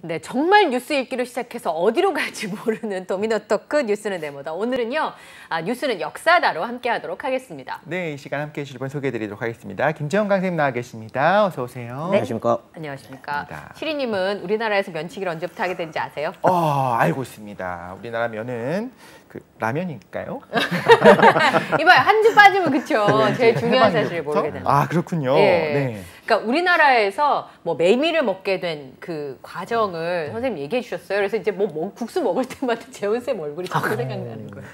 네, 정말 뉴스 읽기로 시작해서 어디로 갈지 모르는 도미노 토크 뉴스는 네모다. 오늘은요, 뉴스는 역사다로 함께하도록 하겠습니다. 네, 이 시간 함께해 주실 분 소개해드리도록 하겠습니다. 김재원 강생님 나와 계십니다. 어서 오세요. 네. 안녕하십니까. 안녕하십니까. 시리님은 우리나라에서 면치기를 언제부터 하게 된지 아세요? 알고 있습니다. 우리나라 면은 그 라면일까요? 이봐요, 한 주 빠지면 그쵸. 제일 중요한 사실을 모르게 되는. 아, 그렇군요. 네. 네. 그러니까 우리나라에서 뭐 메밀을 먹게 된 그 과정을 선생님 얘기해 주셨어요. 그래서 이제 뭐 국수 먹을 때마다 재훈 쌤 얼굴이 자꾸 생각나는 거예요.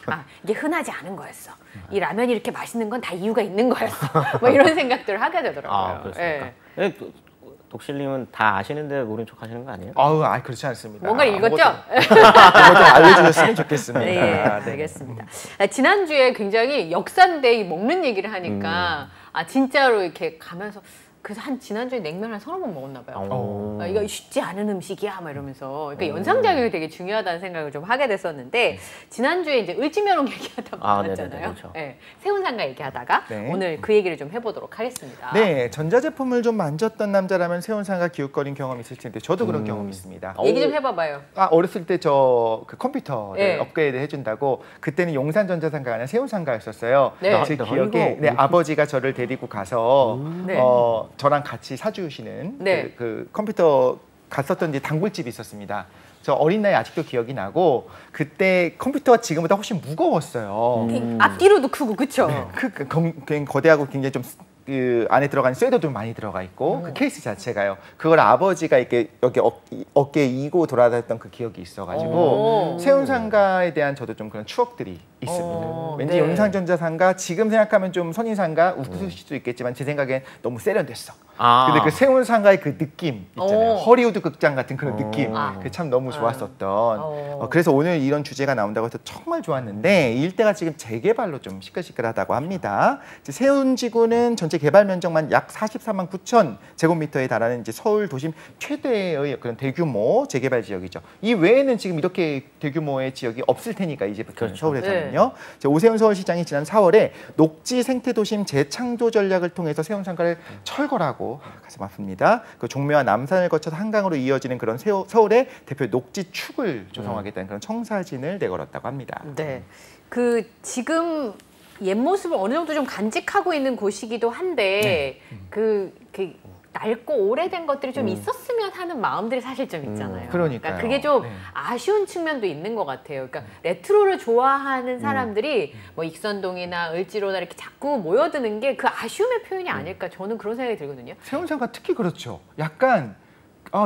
아, 이게 흔하지 않은 거였어. 이 라면이 이렇게 맛있는 건 다 이유가 있는 거였어. 뭐 이런 생각들을 하게 되더라고요. 아, 그렇습니까? 네. 독실님은 다 아시는데 모른 척 하시는 거 아니에요? 그렇지 않습니다. 뭔가 읽었죠? 좀 알려주셨으면 좋겠습니다. 네, 알겠습니다. 지난주에 굉장히 역사인데 먹는 얘기를 하니까 진짜로 이렇게 가면서 그래서 지난주에 냉면 한 30번 먹었나 봐요. 이거 쉽지 않은 음식이야 막 이러면서 그러니까 연상작용이 되게 중요하다는 생각을 좀 하게 됐었는데 지난주에 이제 을지면옥 얘기하다 말았잖아요. 그렇죠. 네, 세운상가 얘기하다가 오늘 그 얘기를 좀 해보도록 하겠습니다. 네, 전자제품을 좀 만졌던 남자라면 세운상가 기웃거린 경험이 있을 텐데 저도 그런 경험이 있습니다. 얘기 좀 해봐봐요. 어렸을 때 저 그 컴퓨터를 업그레이드 해준다고 그때는 용산전자상가가 아니라 세운상가였었어요. 제 기억에 아버지가 저를 데리고 가서 저랑 같이 사주시는 그 컴퓨터 갔었던 이제 단골집이 있었습니다. 저 어린 나이 아직도 기억이 나고 그때 컴퓨터가 지금보다 훨씬 무거웠어요. 앞뒤로도 크고 그쵸? 네, 거대하고 굉장히 좀 그 안에 들어가는 쇠도도 많이 들어가 있고 그 케이스 자체가요. 그걸 아버지가 이렇게 여기 어깨에 이고 돌아다녔던 그 기억이 있어가지고 세운상가에 대한 저도 좀 그런 추억들이 있습니다. 왠지 용산전자상가 지금 생각하면 좀 선인상가 웃으실 수도 있겠지만 제 생각엔 너무 세련됐어. 근데 그 세운상가의 그 느낌 있잖아요. 허리우드 극장 같은 그런 느낌. 그게 참 너무 좋았었던. 그래서 오늘 이런 주제가 나온다고 해서 정말 좋았는데 이 일대가 지금 재개발로 좀 시끌시끌하다고 합니다. 세운지구는 전체 개발 면적만 약 44만 9천 제곱미터에 달하는 이제 서울 도심 최대의 그런 대규모 재개발 지역이죠. 이 외에는 지금 이렇게 대규모의 지역이 없을 테니까 이제부터 서울에서는요. 오세훈 서울시장이 지난 4월에 녹지 생태도심 재창조 전략을 통해서 세운상가를 철거라고 가슴 아픕니다. 그 종묘와 남산을 거쳐서 한강으로 이어지는 그런 서울의 대표 녹지축을 조성하겠다는 그런 청사진을 내걸었다고 합니다. 네, 그 지금 옛 모습을 어느 정도 좀 간직하고 있는 곳이기도 한데 그 낡고 오래된 것들이 좀 있었으면 하는 마음들이 사실 좀 있잖아요. 그러니까 그게 좀 아쉬운 측면도 있는 것 같아요. 그러니까 레트로를 좋아하는 사람들이 뭐 익선동이나 을지로나 이렇게 자꾸 모여드는 게 그 아쉬움의 표현이 아닐까 저는 그런 생각이 들거든요. 세운상가 특히 그렇죠. 약간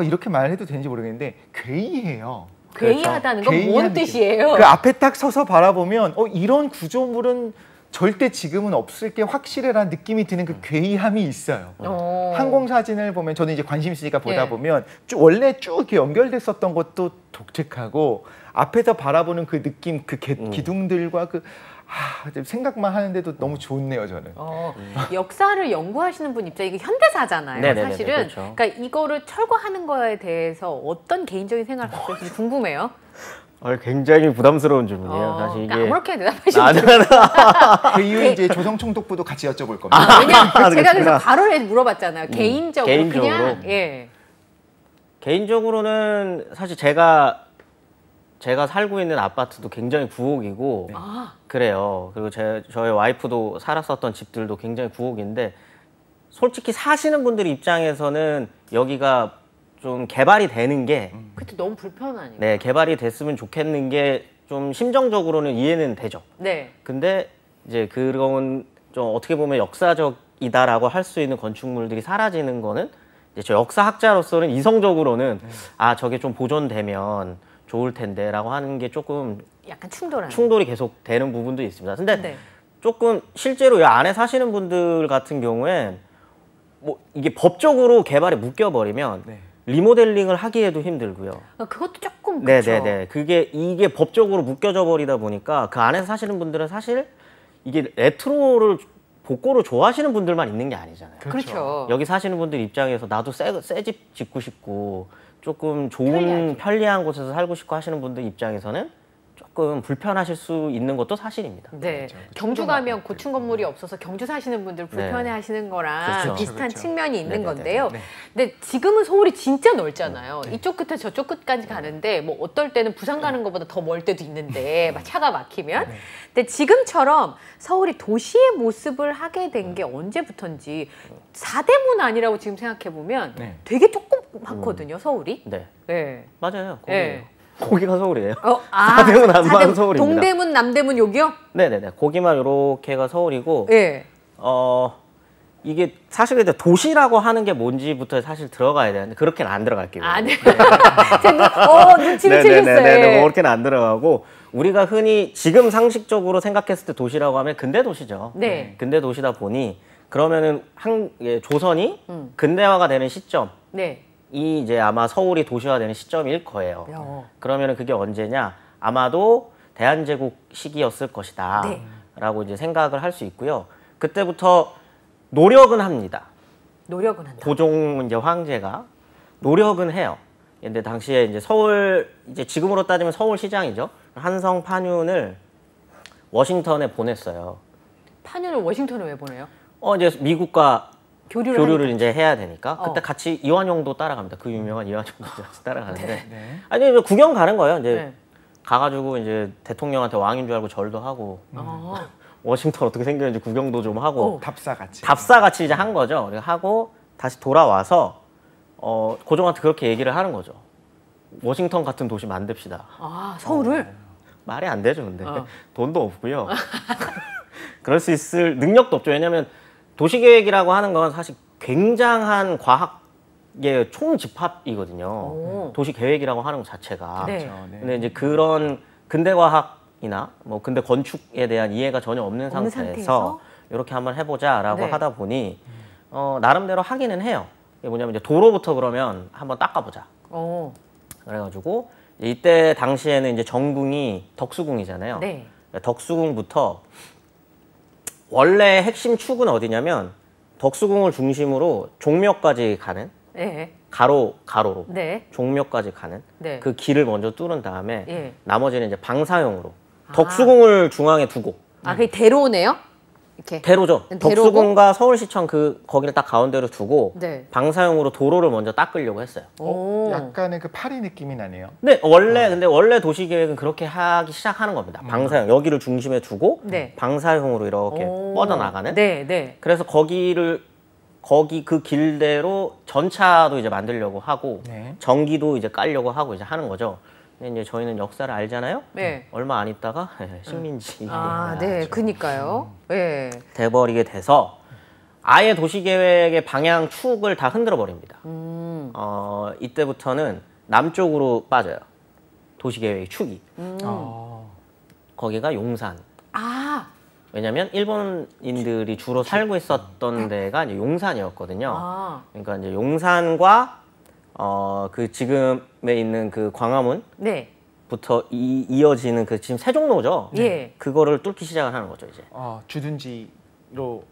이렇게 말해도 되는지 모르겠는데 괴이해요. 괴이하다는 건 뭔 뜻이에요? 그 앞에 딱 서서 바라보면 이런 구조물은 절대 지금은 없을 게 확실해라는 느낌이 드는 그 괴이함이 있어요. 항공사진을 보면 저는 이제 관심 있으니까 보다 보면 원래 쭉 이렇게 연결됐었던 것도 독특하고 앞에서 바라보는 그 느낌, 그 기둥들과 생각만 하는데도 너무 좋네요, 저는. 역사를 연구하시는 분 입장에 이게 현대사잖아요, 사실은. 그렇죠. 그러니까 이거를 철거하는 거에 대해서 어떤 개인적인 생각을 갖고 계신지 궁금해요. 굉장히 부담스러운 질문이에요. 사실 이게 아무렇게 대답하시면 그 이유 이제 조성총독부도 같이 여쭤볼 겁니다. 왜냐면 제가 그래서 바로 물어봤잖아요. 개인적으로 그냥 개인적으로는 사실 제가 살고 있는 아파트도 굉장히 구옥이고 그래요. 그리고 저희 와이프도 살았었던 집들도 굉장히 구옥인데 솔직히 사시는 분들 입장에서는 여기가 좀 개발이 되는 게 그때 너무 불편하니까. 네, 개발이 됐으면 좋겠는 게 좀 심정적으로는 이해는 되죠. 네. 근데 이제 그런 좀 어떻게 보면 역사적이다라고 할 수 있는 건축물들이 사라지는 거는 이제 저 역사학자로서는 이성적으로는 저게 좀 보존되면 좋을 텐데라고 하는 게 조금 약간 충돌이 계속 되는 부분도 있습니다. 근데 조금 실제로 이 안에 사시는 분들 같은 경우에 뭐 이게 법적으로 개발에 묶여버리면 리모델링을 하기에도 힘들고요. 그것도 조금 그렇죠. 네네네. 이게 법적으로 묶여져 버리다 보니까 그 안에서 사시는 분들은 사실 이게 레트로를 복고를 좋아하시는 분들만 있는 게 아니잖아요. 그렇죠. 여기 사시는 분들 입장에서 나도 새 집 짓고 싶고 조금 좋은 편리한 곳에서 살고 싶고 하시는 분들 입장에서는 조금 불편하실 수 있는 것도 사실입니다. 네. 경주 가면 고층 건물이 없어서 경주 사시는 분들 불편해하시는 거랑 그렇죠. 비슷한 그렇죠. 측면이 있는 네네네. 건데요. 네. 근데 지금은 서울이 진짜 넓잖아요. 이쪽 끝에 저쪽 끝까지 가는데 뭐 어떨 때는 부산 가는 것보다 더 멀 때도 있는데 막 차가 막히면. 근데 지금처럼 서울이 도시의 모습을 하게 된 게 언제부턴지 4대문 아니라고 지금 생각해 보면 되게 조그맣거든요, 서울이. 네, 네. 맞아요. 네. 거기가 서울이에요. 사대문 안만 서울입니다. 동대문, 남대문 여기요? 네네네. 거기만 이렇게가 서울이고, 네. 이게 사실 이제 도시라고 하는 게 뭔지부터 사실 들어가야 되는데 그렇게는 안 들어갈게요. 아, 네. 눈치를 네네네네. 채셨어요. 뭐 그렇게는 안 들어가고 우리가 흔히 지금 상식적으로 생각했을 때 도시라고 하면 근대 도시죠. 네. 근대 도시다 보니 그러면은 조선이 근대화가 되는 시점. 네. 이 이제 아마 서울이 도시화되는 시점일 거예요. 야. 그러면은 그게 언제냐? 아마도 대한제국 시기였을 것이다. 네. 라고 이제 생각을 할 수 있고요. 그때부터 노력은 합니다. 노력은 한다. 고종 이제 황제가 노력은 해요. 근데 당시에 이제 서울 이제 지금으로 따지면 서울시장이죠. 한성 판윤을 워싱턴에 보냈어요. 판윤을 워싱턴에 왜 보내요? 이제 미국과 교류를 하니까. 이제 해야 되니까 그때 어. 같이 이완용도 따라갑니다. 그 유명한 이완용도 같이 따라가는데 네. 아니 이제 구경 가는 거예요. 이제 네. 가가지고 이제 대통령한테 왕인 줄 알고 절도 하고 워싱턴 어떻게 생겼는지 구경도 좀 하고 답사같이. 답사같이 이제 한 거죠. 그리고 하고 다시 돌아와서 고종한테 그렇게 얘기를 하는 거죠. 워싱턴 같은 도시 만듭시다. 아, 서울을? 말이 안 되죠, 근데 돈도 없고요. 그럴 수 있을 능력도 없죠. 왜냐하면 도시계획이라고 하는 건 사실 굉장한 과학의 총집합이거든요. 도시계획이라고 하는 것 자체가. 네. 그렇죠. 네. 근데 이제 그런 근대과학이나 뭐 근대 건축에 대한 이해가 전혀 없는 상태에서 이렇게 한번 해보자라고 네. 하다 보니 나름대로 하기는 해요. 이게 뭐냐면 이제 도로부터 그러면 한번 닦아보자. 그래가지고 이때 당시에는 이제 정궁이 덕수궁이잖아요. 네. 덕수궁부터 원래 핵심 축은 어디냐면 덕수궁을 중심으로 종묘까지 가는 네. 가로로 네. 종묘까지 가는 네. 그 길을 먼저 뚫은 다음에 예. 나머지는 이제 방사형으로 덕수궁을 중앙에 두고 아, 그게 대로네요? 이렇게. 대로죠. 대로고? 덕수궁과 서울시청 거기를 딱 가운데로 두고 네. 방사형으로 도로를 먼저 닦으려고 했어요. 오. 약간의 그 파리 느낌이 나네요. 네, 근데 원래 도시계획은 그렇게 하기 시작하는 겁니다. 방사형 여기를 중심에 두고 네. 방사형으로 이렇게 오. 뻗어나가는. 네, 네. 그래서 거기 그 길대로 전차도 이제 만들려고 하고 네. 전기도 이제 깔려고 하고 이제 하는 거죠. 근데 이제 저희는 역사를 알잖아요. 네. 얼마 안 있다가 식민지 아, 네. 그니까요. 네. 돼버리게 돼서 아예 도시계획의 방향 축을 다 흔들어 버립니다. 이때부터는 남쪽으로 빠져요. 도시계획의 축이. 거기가 용산. 아. 왜냐면 일본인들이 주로 살고 있었던 데가 이제 용산이었거든요. 아. 그러니까 이제 용산과 그 지금에 있는 그 광화문부터 네. 이어지는 그 지금 세종로죠. 예. 그거를 뚫기 시작을 하는 거죠 이제. 주둔지로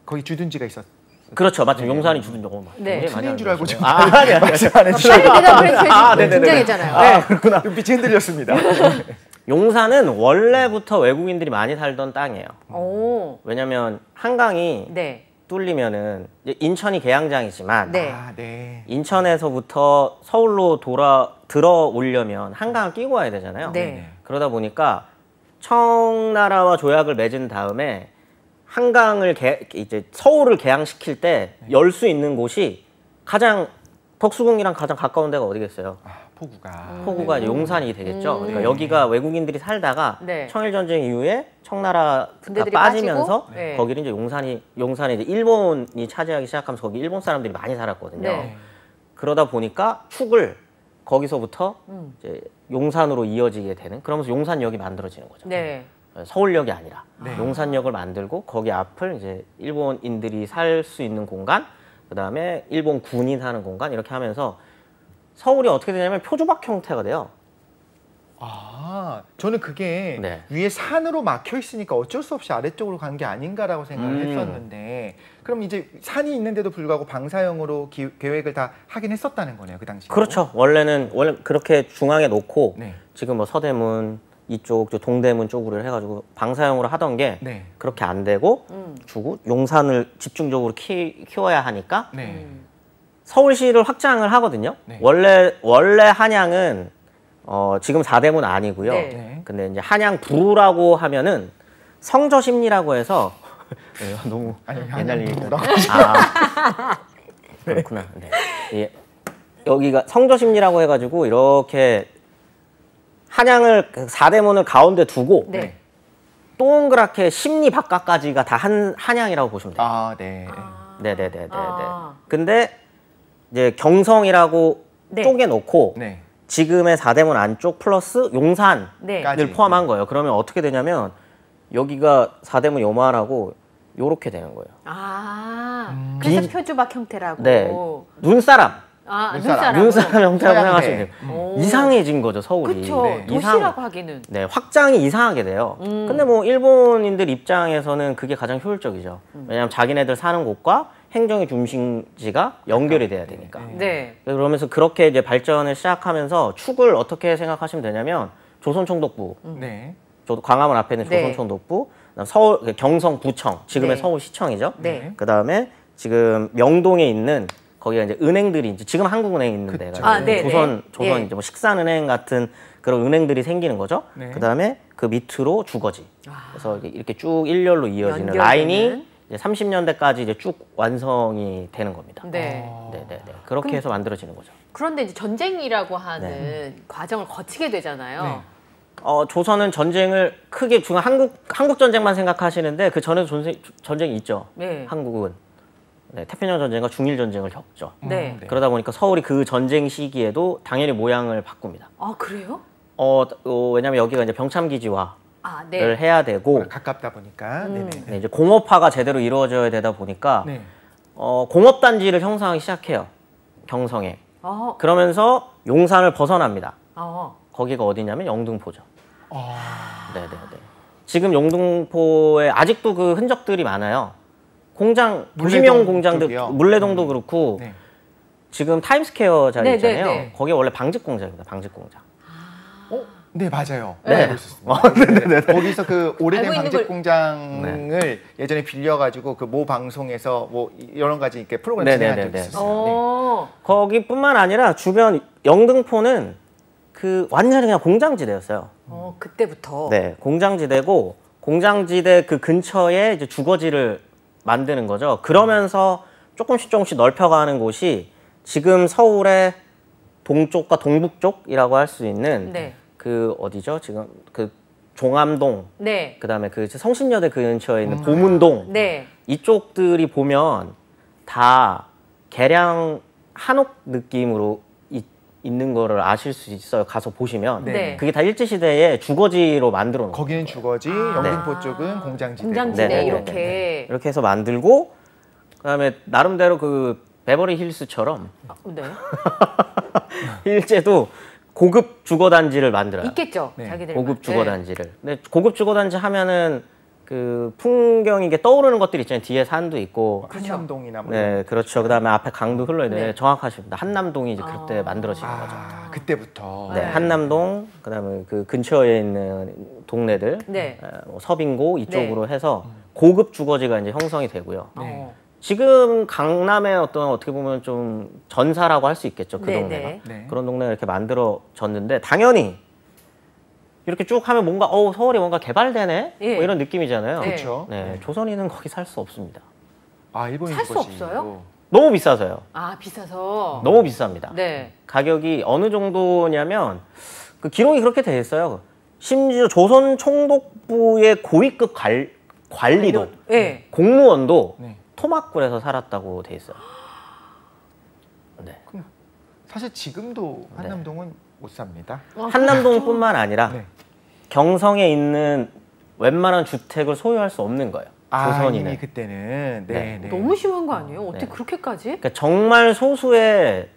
거기 주둔지가 있었. 그렇죠, 맞죠. 용산이 주둔지. 네. 틀린 줄 알고 지금 아니. 빨리 대답을 해주셔야지. 네네네. 긴장했잖아요. 네. 그렇구나. 눈빛이 흔들렸습니다. 용산은 원래부터 외국인들이 많이 살던 땅이에요. 오. 왜냐면 한강이 네. 뚫리면은 이제 인천이 계양장이지만 네. 네. 인천에서부터 서울로 들어오려면 한강을 끼고 와야 되잖아요. 네. 그러다 보니까 청나라와 조약을 맺은 다음에 한강을 이제 서울을 개항시킬 때 열 수 있는 곳이 덕수궁이랑 가장 가까운 데가 어디겠어요? 포구가 이제 용산이 되겠죠. 그러니까 여기가 외국인들이 살다가 네. 청일전쟁 이후에 청나라가 군대들이 빠지면서 빠지고? 네. 거기는 이제 용산이 이제 일본이 차지하기 시작하면서 거기 일본 사람들이 많이 살았거든요. 네. 그러다 보니까 축을 거기서부터 이제 용산으로 이어지게 되는, 그러면서 용산역이 만들어지는 거죠. 네. 서울역이 아니라 용산역을 만들고 거기 앞을 이제 일본인들이 살 수 있는 공간, 그다음에 일본 군인 사는 공간, 이렇게 하면서 서울이 어떻게 되냐면 표주박 형태가 돼요. 저는 그게 네. 위에 산으로 막혀 있으니까 어쩔 수 없이 아래쪽으로 간 게 아닌가라고 생각을 했었는데, 그럼 이제 산이 있는데도 불구하고 방사형으로 계획을 다 하긴 했었다는 거네요, 그 당시에. 그렇죠. 원래 그렇게 중앙에 놓고 네. 지금 뭐 서대문, 이쪽 저 동대문 쪽으로 해가지고 방사형으로 하던 게 네. 그렇게 안 되고 주고 용산을 집중적으로 키워야 하니까 네. 서울시를 확장을 하거든요. 네. 원래 한양은 지금 4대문 아니고요. 네. 네. 근데 이제 한양부라고 하면은 성저심리라고 해서 너무 아니, 옛날 얘기. 한양부라고 그렇구나. 네. 예. 여기가 성저심리라고 해가지고 이렇게 한양을 4대문을 가운데 두고 네. 동그랗게 심리 바깥까지가 다 한양이라고 보시면 돼요. 아, 네. 네네네네. 아. 근데 이제 경성이라고 네. 쪼개놓고 네. 지금의 4대문 안쪽 플러스 용산을 네. 까지. 포함한 거예요. 그러면 어떻게 되냐면 여기가 4대문 요만하고 요렇게 되는 거예요. 아, 그래서 표주박 형태라고. 네. 눈사람. 아, 눈사람. 눈사람 형태라고 서양대. 생각하시면 돼요. 오. 이상해진 거죠, 서울이. 그쵸. 네. 도시라고 하기는. 네, 확장이 이상하게 돼요. 근데 뭐 일본인들 입장에서는 그게 가장 효율적이죠. 왜냐하면 자기네들 사는 곳과 행정의 중심지가 연결이 돼야 되니까. 네. 그러면서 그렇게 이제 발전을 시작하면서 축을 어떻게 생각하시면 되냐면 조선총독부, 네. 광화문 앞에 있는 네. 조선총독부, 그다음 서울 경성구청, 지금의 네. 서울시청이죠. 네. 그다음에 지금 명동에 있는 거기가 이제 은행들이 이제 지금 한국은행 있는 그쵸. 데가 아, 네, 조선 네. 예. 이제 뭐 식산은행 같은 그런 은행들이 생기는 거죠. 네. 그다음에 그 밑으로 주거지. 그래서 이렇게 쭉 일렬로 이어지는 연결되는. 라인이 이제 30년대까지 이제 쭉 완성이 되는 겁니다. 네. 네. 그렇게 해서 만들어지는 거죠. 그런데 이제 전쟁이라고 하는 과정을 거치게 되잖아요. 네. 조선은 전쟁을 크게 중앙 한국 전쟁만 생각하시는데 그 전에도 전쟁이 있죠. 네. 한국은 태평양 전쟁과 중일 전쟁을 겪죠. 네. 네. 그러다 보니까 서울이 그 전쟁 시기에도 당연히 모양을 바꿉니다. 아, 그래요? 왜냐면 여기가 이제 병참 기지화를 아, 네. 해야 되고 가깝다 보니까. 네네. 네, 이제 공업화가 제대로 이루어져야 되다 보니까 네. 공업 단지를 형성하기 시작해요. 경성에. 어, 그러면서 용산을 벗어납니다. 어. 거기가 어디냐면 영등포죠. 아. 네네네. 지금 영등포에 아직도 그 흔적들이 많아요. 공장, 도시명 물레동 공장들, 쪽이요? 물레동도 그렇고 네. 지금 타임스퀘어 자리 네, 있잖아요. 네, 네. 거기 원래 방직 공장입니다. 방직 공장. 네, 맞아요. 네. 알고 있었습니다. 네네네. 거기서 그 오래된 알고 있는 방직 걸- 공장을 예전에 빌려가지고 그 모 방송에서 뭐 여러 가지 이렇게 프로그램 진행한 적이 네네네네. 있었어요. 네. 어. 거기뿐만 아니라 주변 영등포는 그 완전히 그냥 공장지대였어요. 그때부터. 네, 공장지대고 공장지대 그 근처에 이제 주거지를 만드는 거죠. 그러면서 조금씩 넓혀가는 곳이 지금 서울의 동쪽과 동북 쪽이라고 할 수 있는 네. 그 어디죠? 지금 그 종암동, 네. 그다음에 그 성신여대 그 근처에 있는 보문동 네. 이쪽들이 보면 다 개량 한옥 느낌으로 있는 거를 아실 수 있어요. 가서 보시면 네. 그게 다 일제시대에 주거지로 만들어 놓은 거예요. 거기는 주거지, 영등포 쪽은 공장지대. 공장지대 네, 네, 네, 이렇게. 이렇게 해서 만들고 그다음에 나름대로 그 베버리 힐스처럼 네. 일제도 고급 주거 단지를 만들어요. 있겠죠. 네. 자기들. 고급 주거 단지를. 근데 고급 주거 단지 하면은 그 풍경이 이게 떠오르는 것들이 있잖아요. 뒤에 산도 있고. 한남동이나 뭐. 네, 그렇죠. 그다음에 앞에 강도 흘러야 돼. 네. 정확하십니다. 한남동이 이제 그때 만들어진 거죠. 아, 그때부터. 네, 한남동, 그다음에 그 근처에 있는 동네들, 네. 뭐 서빙고 이쪽으로 해서 고급 주거지가 이제 형성이 되고요. 어. 지금 강남의 어떻게 보면 좀 전사라고 할 수 있겠죠. 그 네, 동네가. 네. 네. 그런 동네가 이렇게 만들어졌는데 당연히 이렇게 쭉 하면 뭔가 서울이 뭔가 개발되네? 예. 뭐 이런 느낌이잖아요. 네. 그렇죠. 네, 조선인은 거기 살 수 없습니다. 아, 일본인 살수 주거지. 없어요? 너무 비싸서요. 아, 비싸서. 너무 비쌉니다. 네. 가격이 어느 정도냐면 그 기록이 그렇게 돼 있어요. 심지어 조선 총독부의 고위급 관리도 네. 공무원도 네. 토막굴에서 살았다고 돼 있어요. 네. 사실 지금도 한남동은 못 삽니다. 한남동뿐만 아니라 네. 경성에 있는 웬만한 주택을 소유할 수 없는 거예요. 아, 조선인은. 이미 그때는. 네. 네. 너무 심한 거 아니에요? 어떻게 네. 그렇게까지? 그러니까 정말 소수의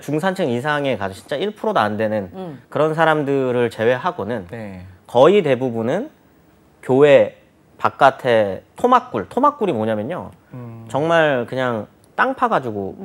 중산층 이상에 가서 진짜 1%도 안 되는 그런 사람들을 제외하고는 네. 거의 대부분은 교회 바깥에 토막굴이 뭐냐면요. 정말 그냥 땅 파가지고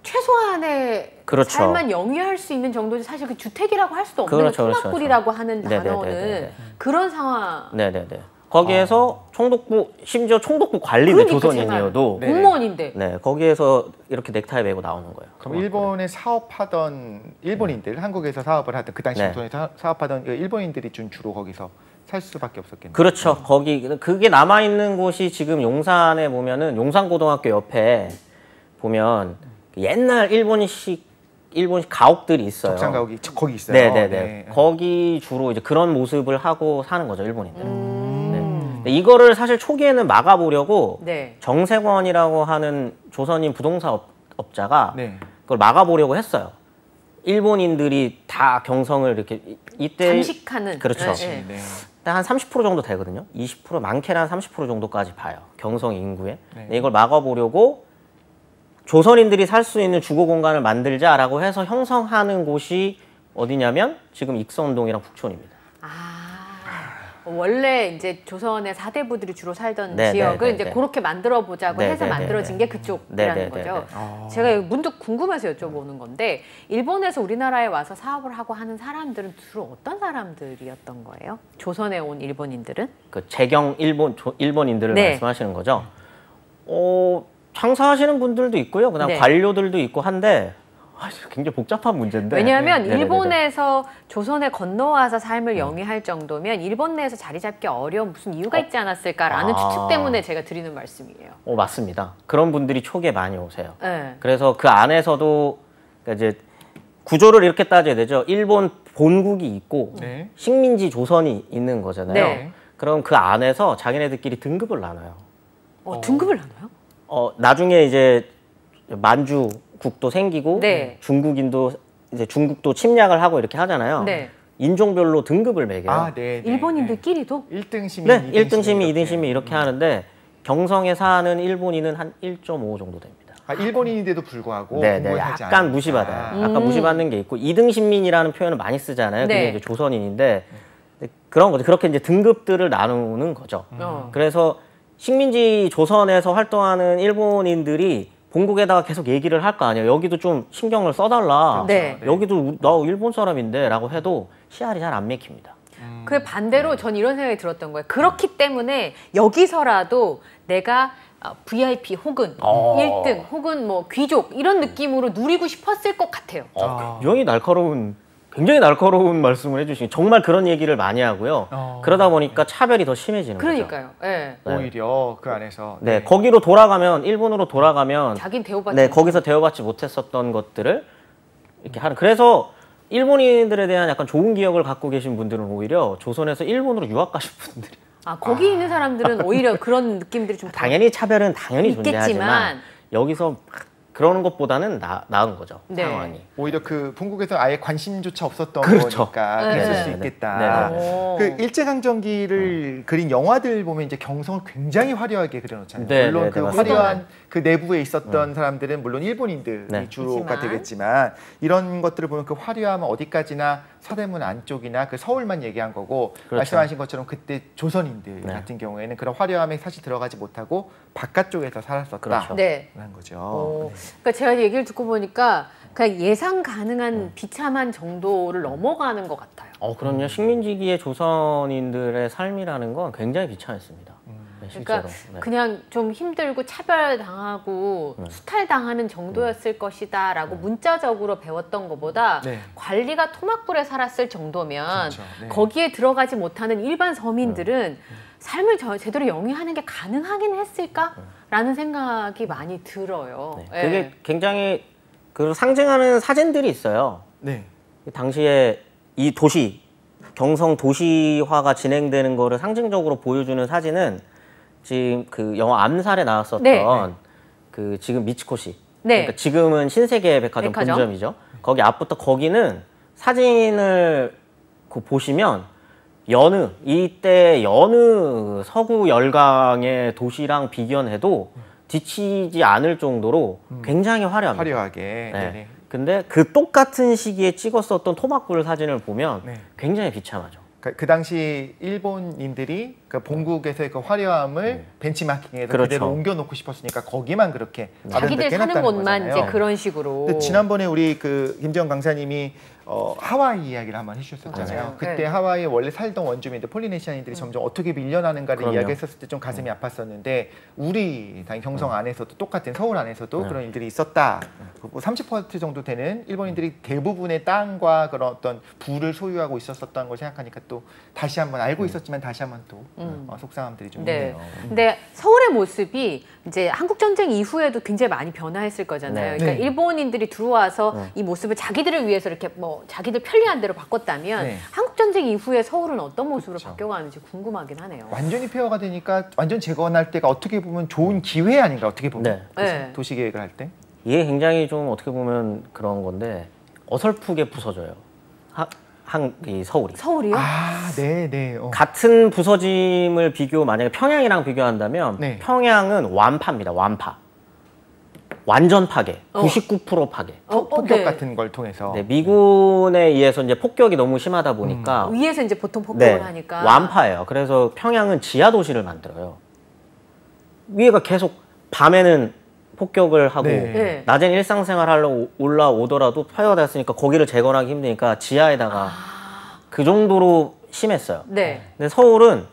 최소한의 그렇죠. 삶만 영위할 수 있는 정도지 사실 그 주택이라고 할 수도 없는 그렇죠, 토막굴이라고 하는 네네네네. 단어는 그런 상황. 네네네. 거기에서 총독부, 심지어 총독부 관리대 그러니까 조선인이어도 네네. 공무원인데. 네, 거기에서 이렇게 넥타이 메고 나오는 거예요. 그럼 일본에 사업하던 일본인들, 한국에서 사업을 하던 그 당시 네. 조선에 사업하던 일본인들이 좀 주로 거기서 살 수밖에 없었겠네요. 그렇죠. 거기 그게 남아 있는 곳이 지금 용산에 보면은 용산고등학교 옆에 보면 옛날 일본식 가옥들이 있어요. 적산 가옥이 거기 있어요. 네네네. 네. 거기 주로 이제 그런 모습을 하고 사는 거죠, 일본인들. 네. 이거를 사실 초기에는 막아보려고 네. 정세권이라고 하는 조선인 부동산 업자가 네. 그걸 막아보려고 했어요. 일본인들이 다 경성을 이렇게 이때 잠식하는. 그렇죠. 네, 네. 네. 한 30% 정도 되거든요. 20% 많게는 한 30% 정도까지 봐요. 경성 인구에. 네. 근데 이걸 막아보려고 조선인들이 살 수 있는 주거 공간을 만들자라고 해서 형성하는 곳이 어디냐면 지금 익선동이랑 북촌입니다. 원래 이제 조선의 사대부들이 주로 살던 네, 지역을 네, 이제 네. 그렇게 만들어 보자고 네, 해서 네, 만들어진 네, 게 그쪽이라는 네, 네, 거죠. 네, 네. 제가 문득 궁금해서 여쭤보는 건데 일본에서 우리나라에 와서 사업을 하고 하는 사람들은 주로 어떤 사람들이었던 거예요? 조선에 온 일본인들은? 그 재경 일본인들을 네. 말씀하시는 거죠. 장사하시는 분들도 있고요. 그다음 네. 관료들도 있고 한데 굉장히 복잡한 문제인데. 왜냐하면 네, 네, 네, 네. 일본에서 조선에 건너와서 삶을 영위할 정도면 일본 내에서 자리 잡기 어려운 무슨 이유가 있지 않았을까라는 추측 때문에 제가 드리는 말씀이에요. 맞습니다. 그런 분들이 초기에 많이 오세요. 네. 그래서 그 안에서도 그러니까 이제 구조를 이렇게 따져야 되죠. 일본 본국이 있고 네. 식민지 조선이 있는 거잖아요. 네. 그럼 그 안에서 자기네들끼리 등급을 나눠요. 등급을 나눠요? 나중에 이제 만주국도 생기고 네. 중국인도 이제 중국도 침략을 하고 이렇게 하잖아요. 네. 인종별로 등급을 매겨요. 네. 일본인들끼리도? 1등 시민, 네, 1등 시민, 이렇게. 2등 시민 이렇게 하는데 경성에 사는 일본인은 한 1.5 정도 됩니다. 일본인인데도 불구하고 네, 공부를 네, 하지 약간 않으니까. 무시받아요. 약간 무시받는 게 있고 2등 신민이라는 표현을 많이 쓰잖아요. 그게 네. 이제 조선인인데 그런 거죠. 그렇게 이제 등급들을 나누는 거죠. 그래서 식민지 조선에서 활동하는 일본인들이 본국에다가 계속 얘기를 할 거 아니에요. 여기도 좀 신경을 써달라. 네. 여기도 나 일본 사람인데 라고 해도 씨알이 잘 안 맥힙니다. 그 반대로 전 이런 생각이 들었던 거예요. 그렇기 때문에 여기서라도 내가 VIP 혹은 1등 혹은 뭐 귀족 이런 느낌으로 누리고 싶었을 것 같아요. 굉장히 날카로운 말씀을 해주시니 정말 그런 얘기를 많이 하고요. 그러다 보니까 차별이 더 심해지는 거죠. 그러니까요. 네. 오히려 그 안에서 네, 거기로 돌아가면 일본으로 돌아가면 자긴 대우받지 네, 못하고. 거기서 대우받지 못했었던 것들을 이렇게 하는. 그래서 일본인들에 대한 약간 좋은 기억을 갖고 계신 분들은 오히려 조선에서 일본으로 유학 가신 분들이 거기 있는 사람들은 오히려 그런 느낌들이 좀 당연히 차별은 당연히 있겠지만. 존재하지만 여기서 그러는 것보다는 나은 거죠. 네. 상황이. 오히려 그 본국에서 아예 관심조차 없었던 그렇죠. 거니까 네. 그랬을 네. 수 네. 있겠다. 네. 그 일제강점기를 그린 영화들 보면 이제 경성을 굉장히 화려하게 그려놓잖아요. 네, 물론 네, 그 네, 맞습니다. 화려한 그 내부에 있었던 사람들은 물론 일본인들이 네. 주로가 있지만. 되겠지만 이런 것들을 보면 그 화려함은 어디까지나 서대문 안쪽이나 그 서울만 얘기한 거고 그렇죠. 말씀하신 것처럼 그때 조선인들 네. 같은 경우에는 그런 화려함에 사실 들어가지 못하고 바깥쪽에서 살았었다라는 그렇죠. 네. 거죠. 그러니까 제가 얘기를 듣고 보니까 그냥 예상 가능한 비참한 정도를 넘어가는 것 같아요. 그럼요. 식민지기의 조선인들의 삶이라는 건 굉장히 비참했습니다. 네, 실제로. 그러니까 네. 그냥 좀 힘들고 차별당하고 수탈당하는 정도였을 것이다라고 문자적으로 배웠던 것보다 네. 관리가 토막불에 살았을 정도면 그렇죠. 네. 거기에 들어가지 못하는 일반 서민들은 삶을 제대로 영위하는 게 가능하긴 했을까라는 생각이 많이 들어요. 네. 그게 굉장히 그 상징하는 사진들이 있어요. 네. 당시에 이 경성 도시화가 진행되는 거를 상징적으로 보여주는 사진은 지금 그 영화 암살에 나왔었던 네. 그 지금 미츠코시. 네. 그러니까 지금은 신세계 백화점 본점이죠. 거기 앞부터 거기는 사진을 보시면 이때 여느 서구 열강의 도시랑 비견해도 지치지 않을 정도로 굉장히 화려합니다. 화려하게. 네. 네네. 근데 그 똑같은 시기에 찍었었던 토막불 사진을 보면 네. 굉장히 비참하죠. 그 당시 일본인들이 그 본국에서의 그 화려함을 벤치마킹에서 그렇죠. 그대로 옮겨놓고 싶었으니까 거기만 그렇게 자기들 사는 곳만 거잖아요. 이제 그런 식으로. 근데 지난번에 우리 그 김지영 강사님이 하와이 이야기를 한번 해주셨었잖아요. 맞아요. 그때 네. 하와이에 원래 살던 원주민들 폴리네시안인들이 점점 어떻게 밀려나는가를 그럼요. 이야기했었을 때 좀 가슴이 아팠었는데 우리 당연히 경성 안에서도 똑같은 서울 안에서도 그런 일들이 있었다. 30% 정도 되는 일본인들이 대부분의 땅과 그런 어떤 부를 소유하고 있었던 걸 생각하니까 또 다시 한번 알고 있었지만 다시 한번 또 속상함들이 좀 네. 있네요. 근데 서울의 모습이 이제 한국 전쟁 이후에도 굉장히 많이 변화했을 거잖아요. 네. 그러니까 네. 일본인들이 들어와서 이 모습을 자기들을 위해서 이렇게 뭐 자기들 편리한 대로 바꿨다면 네. 한국 전쟁 이후에 서울은 어떤 모습으로 그렇죠. 바뀌어가는지 궁금하긴 하네요. 완전히 폐허가 되니까 완전 재건할 때가 어떻게 보면 좋은 기회 아닌가 어떻게 보면 네. 네. 도시 계획을 할 때. 이게 굉장히 좀 어떻게 보면 그런 건데 어설프게 부서져요. 이 서울이. 서울이요? 아, 네, 네. 같은 부서짐을 만약에 평양이랑 비교한다면 네. 평양은 완파입니다. 완파. 완전 파괴. 99% 파괴. 폭격 네. 같은 걸 통해서. 네, 미군에 의해서 이제 폭격이 너무 심하다 보니까 위에서 이제 보통 폭격을 네, 하니까. 완파예요. 그래서 평양은 지하 도시를 만들어요. 위에가 계속 밤에는 폭격을 하고 네. 네. 낮엔 일상생활 하려고 올라오더라도 파괴가 됐으니까 거기를 재건하기 힘드니까 지하에다가 그 정도로 심했어요. 네. 근데 서울은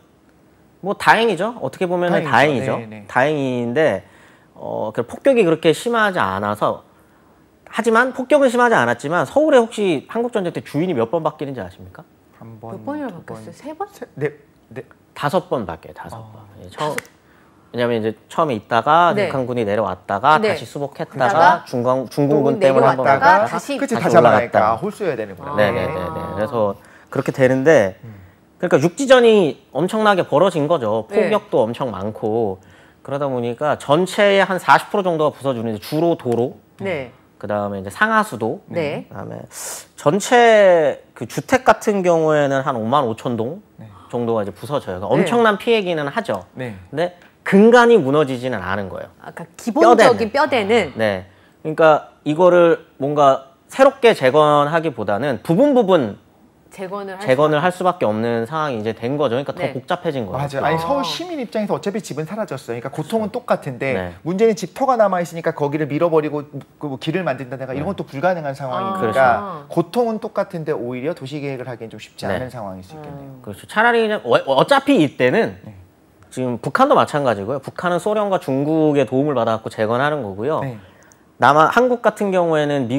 뭐 다행이죠. 어떻게 보면 다행이죠. 네, 네. 다행인데 그 폭격이 그렇게 심하지 않아서 하지만 폭격은 심하지 않았지만 서울에 혹시 한국전쟁 때 주인이 몇 번 바뀌는지 아십니까? 한 번, 몇 번이나 두 바뀌었어요? 번, 세 번? 네, 네. 5번 바뀌어요. 5번. 왜냐면 이제 처음에 있다가 네. 북한군이 내려왔다가 네. 다시 수복했다가 그러다가 중공군 때문에 한번 내려왔다가 왔다가 다시 다시 올라가니까 홀수여야 되는구나. 네네네. 그래서 그렇게 되는데 그러니까 육지전이 엄청나게 벌어진 거죠. 네. 폭격도 엄청 많고 그러다 보니까 전체의 한 40% 정도가 부서지는데 주로 도로, 네. 그다음에 이제 상하수도, 네. 그다음에 전체 그 주택 같은 경우에는 한 5만 5천 동 정도가 이제 부서져요. 그러니까 엄청난 피해기는 하죠. 네. 근데 근간이 무너지지는 않은 거예요. 아까 기본적인 뼈대는. 뼈대는 네. 그러니까 이거를 뭔가 새롭게 재건하기보다는 부분 재건을 할 수밖에 없는 상황이 이제 된 거죠. 그러니까 네. 더 복잡해진 거예요. 맞아요. 아니 서울 시민 입장에서 어차피 집은 사라졌어요. 그러니까 고통은 똑같은데 네. 문제는 집터가 남아 있으니까 거기를 밀어버리고 뭐 길을 만든다든가 이런 건 또 불가능한 상황이니까 그렇죠. 고통은 똑같은데 오히려 도시 계획을 하기엔 좀 쉽지 네. 않은 상황일 수 있겠네요. 그렇죠. 차라리 그냥 어차피 이때는 지금 북한도 마찬가지고요. 북한은 소련과 중국의 도움을 받아갖고 재건하는 거고요. 네. 한국 같은 경우에는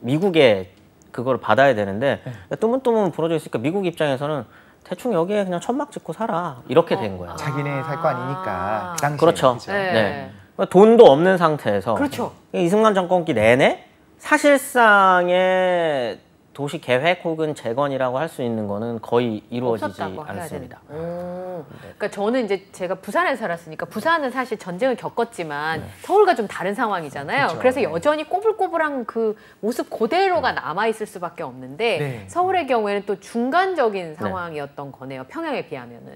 미국의 그걸 받아야 되는데 뜨문뜨문 부러져 있으니까 미국 입장에서는 대충 여기에 그냥 천막 짓고 살아 이렇게 된 거예요. 자기네 살 거 아니니까 그 당시에 그렇죠. 그죠? 네. 돈도 없는 상태에서 그렇죠. 이승만 정권기 내내 사실상의 도시 계획 혹은 재건이라고 할 수 있는 거는 거의 이루어지지 없었다고 해야 않습니다. 되는. 그러니까 저는 이제 제가 부산에 살았으니까 부산은 사실 전쟁을 겪었지만 서울과 좀 다른 상황이잖아요. 그렇죠. 그래서 여전히 꼬불꼬불한 그 모습 그대로가 남아 있을 수밖에 없는데 네. 서울의 경우에는 또 중간적인 상황이었던 거네요. 평양에 비하면은.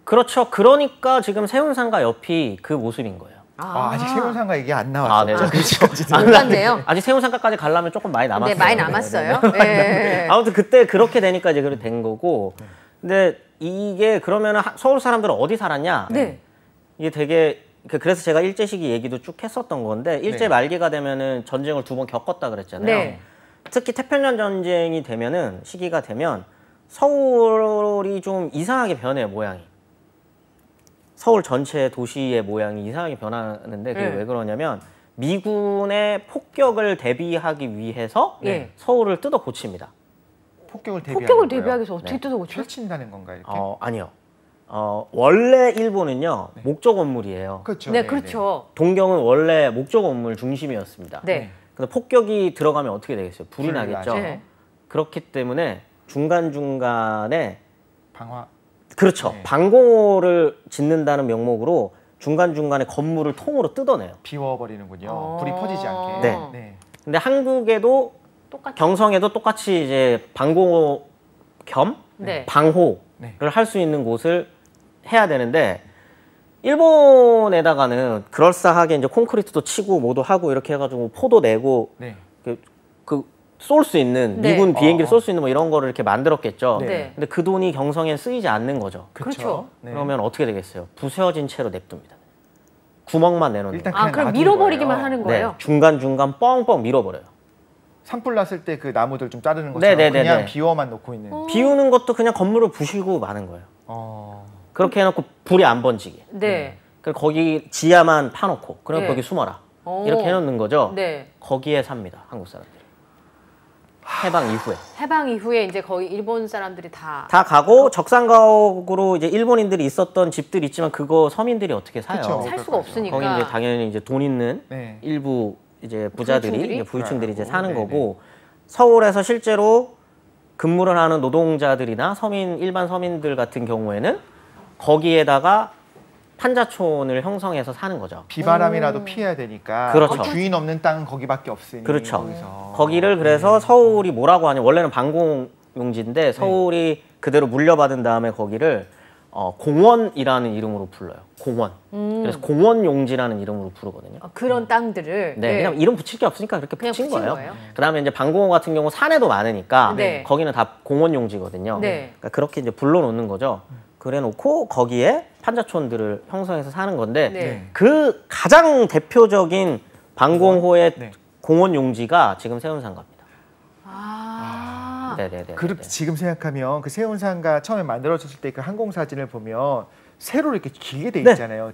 그렇죠. 그러니까 지금 세운상가 옆이 그 모습인 거예요. 아직 세운상가 얘기 안 나왔어요. 네. 안 갔네요. 아직 세운상가까지 가려면 조금 많이 남았어요. 네, 많이 남았어요. 네. 아무튼 그때 그렇게 되니까 이제 그렇게 된 거고. 근데 이게 그러면 서울 사람들은 어디 살았냐? 네. 이게 되게 그래서 제가 일제 시기 얘기도 쭉 했었던 건데 일제 말기가 되면은 전쟁을 2번 겪었다 그랬잖아요. 네. 특히 태평양 전쟁이 되면은 시기가 되면 서울이 좀 이상하게 변해요, 모양이. 서울 전체 도시의 모양이 이상하게 변하는데 그게 왜 그러냐면 미군의 폭격을 대비하기 위해서 서울을 뜯어 고칩니다. 폭격을 대비하기 위해서 어떻게 뜯어 고쳐? 펼친다는 건가요? 이렇게? 아니요. 원래 일본은요 목조 건물이에요. 그렇죠. 네, 그렇죠. 동경은 원래 목조 건물 중심이었습니다. 네. 근데 폭격이 들어가면 어떻게 되겠어요? 불이 나겠죠. 네. 그렇기 때문에 중간중간에 방화. 그렇죠. 네. 방공호를 짓는다는 명목으로 중간중간에 건물을 통으로 뜯어내요. 비워버리는군요. 불이 퍼지지 않게. 네. 근데 한국에도 똑같이. 경성에도 똑같이 이제 방공호 겸 방호를 할 수 있는 곳을 해야 되는데 일본에다가는 그럴싸하게 이제 콘크리트도 치고 뭐도 하고 이렇게 해가지고 포도 내고 쏠 수 있는 네. 미군 비행기를 쏠 수 있는 뭐 이런 거를 이렇게 만들었겠죠. 네. 근데 그 돈이 경성에 쓰이지 않는 거죠. 그렇죠. 네. 그러면 어떻게 되겠어요? 부서진 채로 냅둡니다. 구멍만 내놓는 일단 거예요. 아, 그럼 놔둔 밀어버리기만 거예요. 하는 거예요? 네, 중간중간 뻥뻥 밀어버려요. 산불 났을 때 그 나무들 좀 자르는 것처럼 네네네네. 그냥 비워만 놓고 있는. 비우는 것도 그냥 건물을 부시고 마는 거예요. 그렇게 해놓고 불이 안 번지게. 네. 그리고 거기 지하만 파놓고 그럼 네. 거기 숨어라. 오. 이렇게 해놓는 거죠. 네. 거기에 삽니다. 한국 사람들이. 해방 이후에. 해방 이후에 이제 거의 일본 사람들이 다 다 가고 적산가옥으로 이제 일본인들이 있었던 집들이 있지만 그거 서민들이 어떻게 사요? 그쵸. 살 수가 없으니까. 거기 이제 당연히 이제 돈 있는 네. 일부 이제 부자들이 부유층들이? 이제 부유층들이 이제 그래요. 사는 네네. 거고 서울에서 실제로 근무를 하는 노동자들이나 서민 일반 서민들 같은 경우에는 거기에다가 판자촌을 형성해서 사는 거죠. 비바람이라도 피해야 되니까. 그렇죠. 그 주인 없는 땅은 거기밖에 없으니. 그렇죠. 거기서. 거기를 그래서 서울이 뭐라고 하냐 원래는 방공용지인데 서울이 그대로 물려받은 다음에 거기를 공원이라는 이름으로 불러요. 공원. 그래서 공원용지라는 이름으로 부르거든요. 그런 땅들을 네, 그냥 이름 붙일 게 없으니까 그렇게 그냥 붙인 붙인 거예요. 거예요? 그다음에 이제 방공호 같은 경우 산에도 많으니까 네. 거기는 다 공원용지거든요. 네. 그러니까 그렇게 이제 불러놓는 거죠. 그래놓고 거기에 판자촌들을 형성해서 사는 건데 네. 그 가장 대표적인 방공호의 네. 공원용지가 지금 세운상가입니다. 아. 네네네. 그렇게 지금 생각하면 그 세운상가 처음에 만들어졌을 때 그 항공 사진을 보면 세로 이렇게 길게 돼 네. 있잖아요.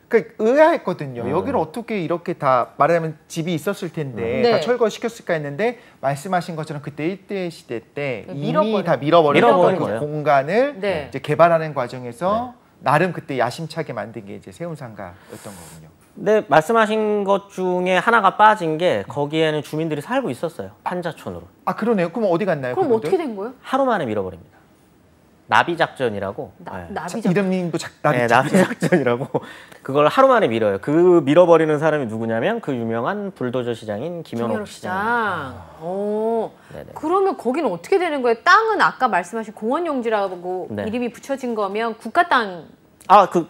그러니까 의아했거든요. 여기를 어떻게 이렇게 다 말하자면 집이 있었을 텐데 네. 다 철거시켰을까 했는데 말씀하신 것처럼 그때 일제 시대 때 이미 밀어버려. 다 밀어버린 밀어버린 그 거예요. 공간을 네. 이제 개발하는 과정에서 나름 그때 야심차게 만든 게 이제 세운상가였던 거군요. 근데 말씀하신 것 중에 하나가 빠진 게 거기에는 주민들이 살고 있었어요. 판자촌으로. 아 그러네요. 그럼 어디 갔나요? 그럼 그분들? 어떻게 된 거예요? 하루 만에 밀어버립니다. 나비 작전이라고. 네. 자, 나비작. 이름님도 나비 네, 나비 작전이라고. 그걸 하루 만에 밀어요. 그 밀어버리는 사람이 누구냐면 그 유명한 불도저 시장인 김현옥 시장. 시장. 오. 네네. 그러면 거기는 어떻게 되는 거예요? 땅은 아까 말씀하신 공원용지라고 네. 이름이 붙여진 거면 국가 땅.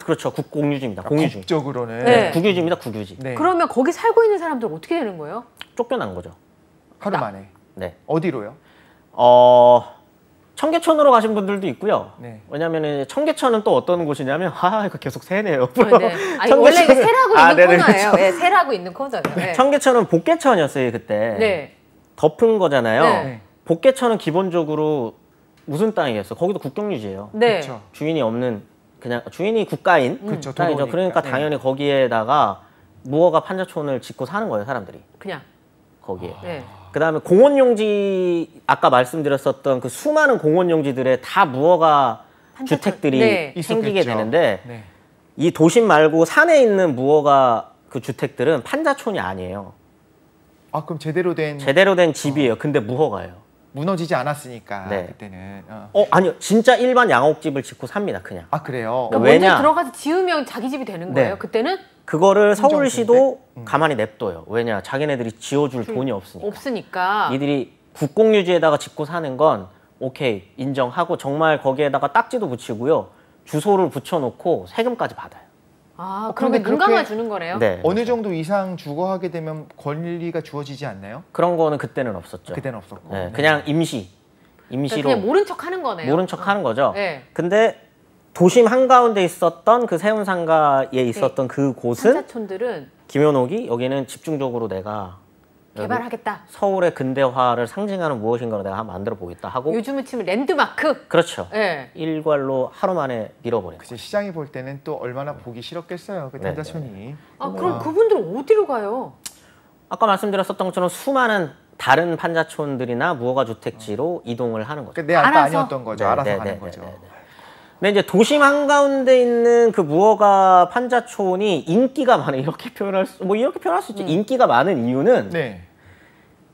그렇죠. 국공유지입니다. 공유지. 국적으로는 네. 국유지입니다. 국유지. 네. 그러면 거기 살고 있는 사람들 어떻게 되는 거예요? 쫓겨난 거죠. 하루 만에 네. 어디로요? 청계천으로 가신 분들도 있고요. 네. 왜냐하면 청계천은 또 어떤 곳이냐면 이거 계속 새네요. 네. 아니, 원래 이게 새라고 있는 네네, 코너예요. 그렇죠. 네, 새라고 있는 코너예요. 네. 청계천은 복개천이었어요 그때. 네. 덮은 거잖아요. 네. 복개천은 기본적으로 무슨 땅이겠어? 거기도 국경유지예요. 네. 그렇죠. 주인이 없는 그냥 주인이 국가인 그렇죠. 땅이죠. 들어오니까. 그러니까 네. 당연히 거기에다가 무허가 판자촌을 짓고 사는 거예요 사람들이 그냥. 거기에. 네. 그다음에 공원용지 아까 말씀드렸었던 그 수많은 공원용지들에 다 무허가 판자촌. 주택들이 네. 생기게 있었겠죠. 되는데 네. 이 도심 말고 산에 있는 무허가 그 주택들은 판자촌이 아니에요. 아 그럼 제대로 된 제대로 된 집이에요. 근데 무허가예요. 무너지지 않았으니까 네. 그때는. 아니요. 진짜 일반 양옥집을 짓고 삽니다. 그냥. 아 그래요. 그러니까 왜냐? 먼저 들어가서 지으면 자기 집이 되는 거예요. 네. 그때는 그거를 행정주인데? 서울시도 가만히 냅둬요. 왜냐? 자기네들이 지어줄 돈이 없으니까. 없으니까. 이들이 국공유지에다가 짓고 사는 건 오케이 인정하고 정말 거기에다가 딱지도 붙이고요. 주소를 붙여놓고 세금까지 받아요. 아, 그런데 그러면 눈 그렇게- 감아주는 거네요. 네. 어느 정도 이상 주거하게 되면 권리가 주어지지 않나요? 그런 거는 그때는 없었죠. 그때는 없었고. 네, 네. 그냥 그러니까 임시로 그냥 모른 척 하는 거네요. 모른 척 하는 거죠. 네. 근데 도심 한가운데 있었던 그 세운상가에 있었던 그 곳은 판자촌들은 김현옥이 여기는 집중적으로 내가 여기 개발하겠다. 서울의 근대화를 상징하는 무엇인가를 내가 한번 만들어 보겠다 하고 요즘은 치면 랜드마크. 그렇죠. 네. 일괄로 하루 만에 밀어버린 거죠. 그치, 시장이 볼 때는 또 얼마나 보기 싫었겠어요. 그 네, 단자촌이. 아, 그럼 그분들은 어디로 가요? 아까 말씀드렸었던 것처럼 수많은 다른 판자촌들이나 무허가 주택지로 이동을 하는 거죠. 그러니까 내 알바 알아서? 아니었던 거죠. 네, 알아서 네, 가는 네, 거죠. 네, 네, 네. 근데 이제 도심 한가운데 있는 그 무허가 판자촌이 인기가 많은 이렇게 표현할 수 있죠. 인기가 많은 이유는 네.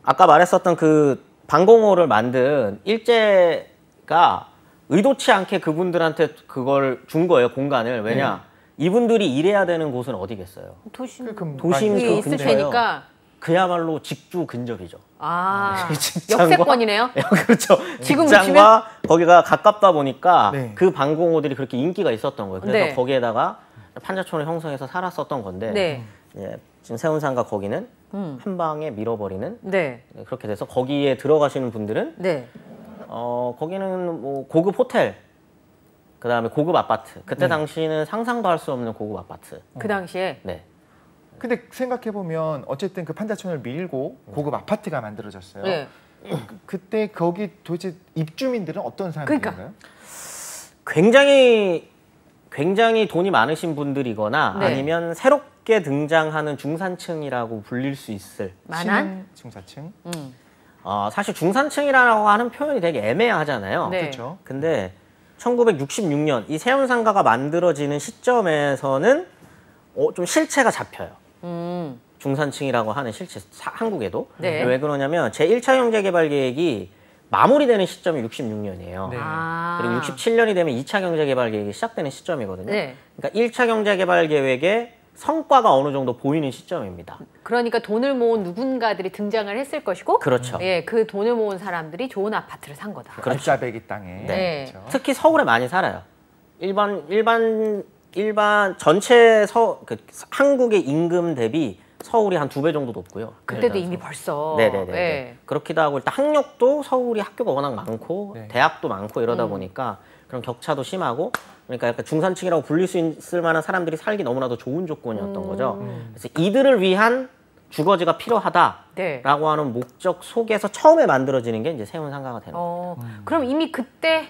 아까 말했었던 그 방공호를 만든 일제가 의도치 않게 그분들한테 그걸 준 거예요, 공간을. 왜냐? 이분들이 일해야 되는 곳은 어디겠어요? 도심 도심 이 그 있을 근처예요. 테니까. 그야말로 직주 근접이죠. 아, 직장과- 역세권이네요. 그렇죠. 지금 직장과 거기가 가깝다 보니까 네. 그 방공호들이 그렇게 인기가 있었던 거예요. 그래서 네. 거기에다가 판자촌을 형성해서 살았었던 건데 네. 예, 지금 세운상가 거기는 한 방에 밀어버리는 네. 그렇게 돼서 거기에 들어가시는 분들은 네. 거기는 뭐 고급 호텔, 그다음에 고급 아파트. 그때 당시는 상상도 할 수 없는 고급 아파트. 그 당시에 네. 근데 생각해 보면 어쨌든 그 판자촌을 밀고 고급 아파트가 만들어졌어요. 네. 그때 거기 도대체 입주민들은 어떤 사람들인가요? 굉장히 돈이 많으신 분들이거나 네. 아니면 새롭게 등장하는 중산층이라고 불릴 수 있을 만한 중사층. 사실 중산층이라고 하는 표현이 되게 애매하잖아요. 네. 그렇죠. 근데 1966년 이 세운상가가 만들어지는 시점에서는 좀 실체가 잡혀요. 중산층이라고 하는 실체, 한국에도. 네. 왜 그러냐면 제1차 경제개발계획이 마무리되는 시점이 66년이에요. 네. 그리고 67년이 되면 2차 경제개발계획이 시작되는 시점이거든요. 네. 그러니까 1차 경제개발계획의 성과가 어느 정도 보이는 시점입니다. 그러니까 돈을 모은 누군가들이 등장을 했을 것이고, 그렇죠. 예, 그 돈을 모은 사람들이 좋은 아파트를 산 거다. 그렇죠. 알짜배기 땅에. 네. 그렇죠. 특히 서울에 많이 살아요. 일반 전체 한국의 임금 대비 서울이 한 2배 정도 높고요. 그때도 이미 벌써. 네네네. 예. 그렇기도 하고 일단 학력도 서울이 학교가 워낙 많고 네. 대학도 많고 이러다 보니까 그런 격차도 심하고 그러니까 약간 중산층이라고 불릴 수 있을 만한 사람들이 살기 너무나도 좋은 조건이었던 거죠. 그래서 이들을 위한 주거지가 필요하다라고 네. 하는 목적 속에서 처음에 만들어지는 게 이제 세운상가가 되는 거예요. 그럼 이미 그때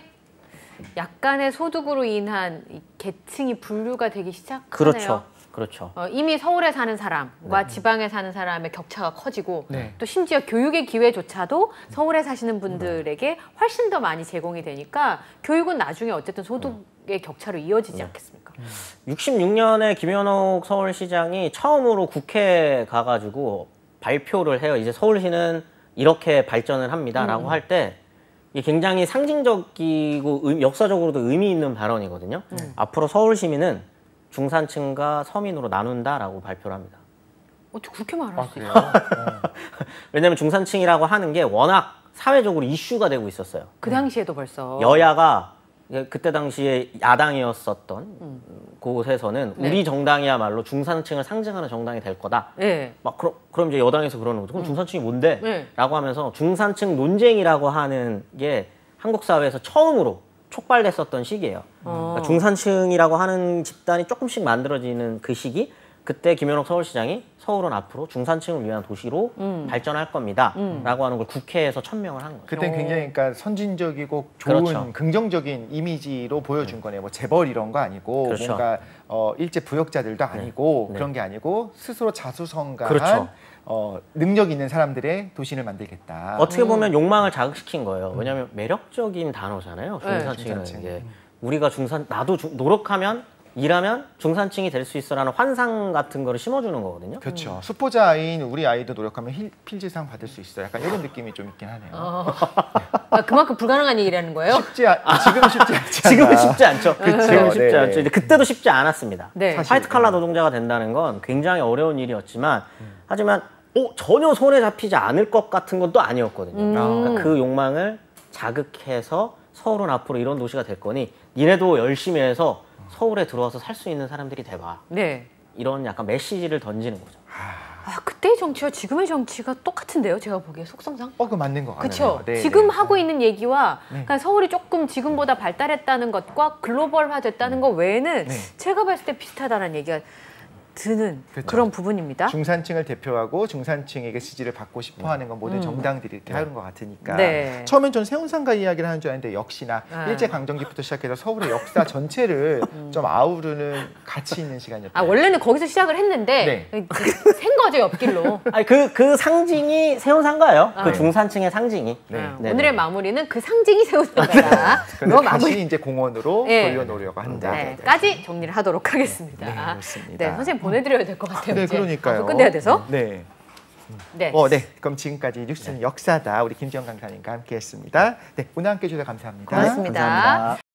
약간의 소득으로 인한 이 계층이 분류가 되기 시작하네요. 그렇죠. 그렇죠. 이미 서울에 사는 사람과 지방에 사는 사람의 격차가 커지고 네. 또 심지어 교육의 기회조차도 서울에 사시는 분들에게 훨씬 더 많이 제공이 되니까 교육은 나중에 어쨌든 소득의 격차로 이어지지 않겠습니까? 66년에 김현옥 서울시장이 처음으로 국회에 가가지고 발표를 해요. 이제 서울시는 이렇게 발전을 합니다라고 할 때 이게 굉장히 상징적이고 역사적으로도 의미 있는 발언이거든요. 앞으로 서울 시민은 중산층과 서민으로 나눈다라고 발표를 합니다. 어떻게 그렇게 말할 수 있어요? 왜냐하면 중산층이라고 하는 게 워낙 사회적으로 이슈가 되고 있었어요. 그 당시에도 벌써. 여야가 그때 당시에 야당이었었던 곳에서는 우리 정당이야말로 중산층을 상징하는 정당이 될 거다. 네. 막 그럼 이제 여당에서 그러는 거죠. 그럼 중산층이 뭔데? 네. 라고 하면서 중산층 논쟁이라고 하는 게 한국 사회에서 처음으로 촉발됐었던 시기예요. 그러니까 중산층이라고 하는 집단이 조금씩 만들어지는 그 시기, 그때 김현옥 서울시장이 서울은 앞으로 중산층을 위한 도시로 발전할 겁니다. 라고 하는 걸 국회에서 천명을 한 거죠. 그때 굉장히 그러니까 선진적이고 좋은 그렇죠. 긍정적인 이미지로 보여준 거네요. 뭐 재벌 이런 거 아니고 그렇죠. 뭔가 일제 부역자들도 아니고 네. 그런 게 아니고 스스로 자수성가한 그렇죠. 능력 있는 사람들의 도시를 만들겠다. 어떻게 보면 욕망을 자극시킨 거예요. 왜냐하면 매력적인 단어잖아요. 네. 중산층이라는 중산층. 게. 우리가 나도 노력하면 일하면 중산층이 될 수 있어라는 환상 같은 거를 심어주는 거거든요. 그렇죠. 수포자인 우리 아이도 노력하면 필지상 받을 수 있어. 약간 이런 느낌이 좀 있긴 하네요. 그만큼 불가능한 얘기라는 거예요? 지금은 쉽지 않지 않아. 지금은 쉽지 않죠. 그렇죠. 지금은 쉽지 네. 않죠. 근데 그때도 쉽지 않았습니다. 네. 사실. 화이트 칼라 노동자가 된다는 건 굉장히 어려운 일이었지만 하지만 전혀 손에 잡히지 않을 것 같은 건 또 아니었거든요. 그러니까 그 욕망을 자극해서 서울은 앞으로 이런 도시가 될 거니 니네도 열심히 해서 서울에 들어와서 살 수 있는 사람들이 돼봐. 네. 이런 약간 메시지를 던지는 거죠. 그때의 정치와 지금의 정치가 똑같은데요, 제가 보기에 속성상. 그 맞는 것 같아요. 그렇죠. 네, 지금 네. 하고 있는 얘기와 그러니까 서울이 조금 지금보다 발달했다는 것과 글로벌화됐다는 것 외에는 네. 제가 봤을 때 비슷하다는 얘기가 드는 그렇죠. 그런 부분입니다. 중산층을 대표하고 중산층에게 지지를 받고 싶어하는 건 모든 정당들이 이렇게 하는 것 같으니까 네. 처음엔 전 세운상가 이야기를 하는 줄 알았는데 역시나 네. 일제강점기부터 시작해서 서울의 역사 전체를 좀 아우르는 가치 있는 시간이었다. 원래는 거기서 시작을 했는데 샌 거죠, 옆길로. 아니 그 상징이 세운상가예요. 그 중산층의 상징이. 네. 오늘의 마무리는 그 상징이 세운상가다. 그런데 다시 이제 공원으로 네. 돌려놓으려고 한다. 네, 까지 정리를 하도록 하겠습니다. 네, 그렇습니다. 네, 선생님 보내드려야 될 것 같아요. 네, 이제. 그러니까요. 방송 끝내야 돼서. 네. 네. 네. 그럼 지금까지 뉴스는 역사다. 우리 김지영 강사님과 함께했습니다. 네, 오늘 함께해 주셔서 감사합니다. 고맙습니다. 감사합니다.